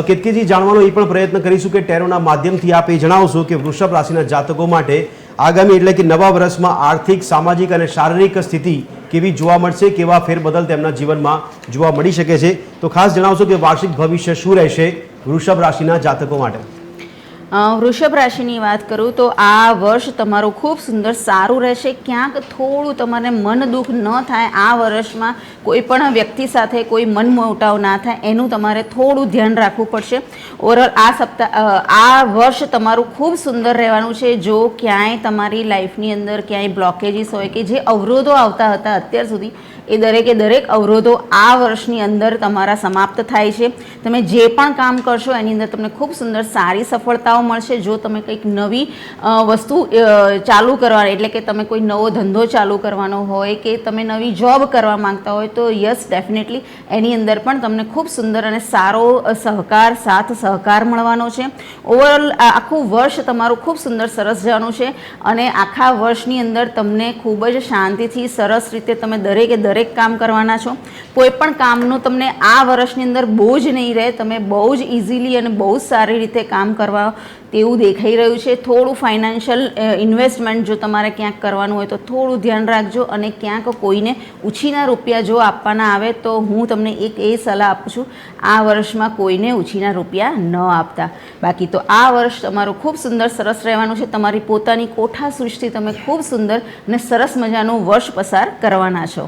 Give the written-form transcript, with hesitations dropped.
કેતકીજી જાણવાનો એ પણ પ્રયત્ન કરીશું કે ટેરોના માધ્યમથી આપ એ જણાવશો કે વૃષભ રાશિના જાતકો માટે આગામી એટલે કે નવા વર્ષમાં આર્થિક, સામાજિક અને શારીરિક સ્થિતિ કેવી જોવા મળશે, કેવા ફેરબદલ તેમના જીવનમાં જોવા મળી શકે છે, તો ખાસ જણાવશો કે વાર્ષિક ભવિષ્ય શું રહેશે વૃષભ રાશિના જાતકો માટે। વૃષભ રાશિની વાત કરું તો આ વર્ષ તમારું ખૂબ સુંદર સારું રહેશે। ક્યાંક થોડું તમારે મન દુઃખ ન થાય, આ વર્ષમાં કોઈ પણ વ્યક્તિ સાથે કોઈ મનમોટાવ ના થાય એનું તમારે થોડું ધ્યાન રાખવું પડશે। ઓવરઓલ આ વર્ષ તમારું ખૂબ સુંદર રહેવાનું છે। જો ક્યાંય તમારી લાઈફની અંદર ક્યાંય બ્લોકેજીસ હોય કે જે અવરોધો આવતા હતા અત્યાર સુધી, એ દરેક અવરોધો આ વર્ષની અંદર તમારા સમાપ્ત થાય છે। તમે જે પણ કામ કરશો એની અંદર તમને ખૂબ સુંદર સારી સફળતાઓ મળશે। જો તમે કંઈક નવી વસ્તુ ચાલુ કરવાની એટલે કે તમે કોઈ નવો ધંધો ચાલુ કરવાનો હોય કે તમે નવી જોબ કરવા માંગતા હોય તો યસ ડેફિનેટલી એની અંદર પણ તમને ખૂબ સુંદર અને સારો સાથ સહકાર મળવાનો છે। ઓવરઓલ આખું વર્ષ તમારું ખૂબ સુંદર સરસ જવાનું છે અને આખા વર્ષની અંદર તમને ખૂબ જ શાંતિથી સરસ રીતે તમે દરેક કામ કરવાના છો। કોઈ પણ કામનું તમને આ વર્ષની અંદર બોજ નહીં રહે, તમે બહુ જ ઇઝીલી અને બહુ જ સારી રીતે કામ કરવા તેવું દેખાઈ રહ્યું છે। થોડું ફાઇનાન્શિયલ ઇન્વેસ્ટમેન્ટ જો તમારે ક્યાંક કરવાનું હોય તો થોડું ધ્યાન રાખજો અને ક્યાંક કોઈને ઉછીના રૂપિયા જો આપવાના આવે તો હું તમને એક એ સલાહ આપું છું, આ વર્ષમાં કોઈને ઉછીના રૂપિયા ન આપતા। બાકી તો આ વર્ષ તમારું ખૂબ સુંદર સરસ રહેવાનું છે। તમારી પોતાની કોઠા સૃષ્ટિ તમે ખૂબ સુંદર અને સરસ મજાનું વર્ષ પસાર કરવાના છો।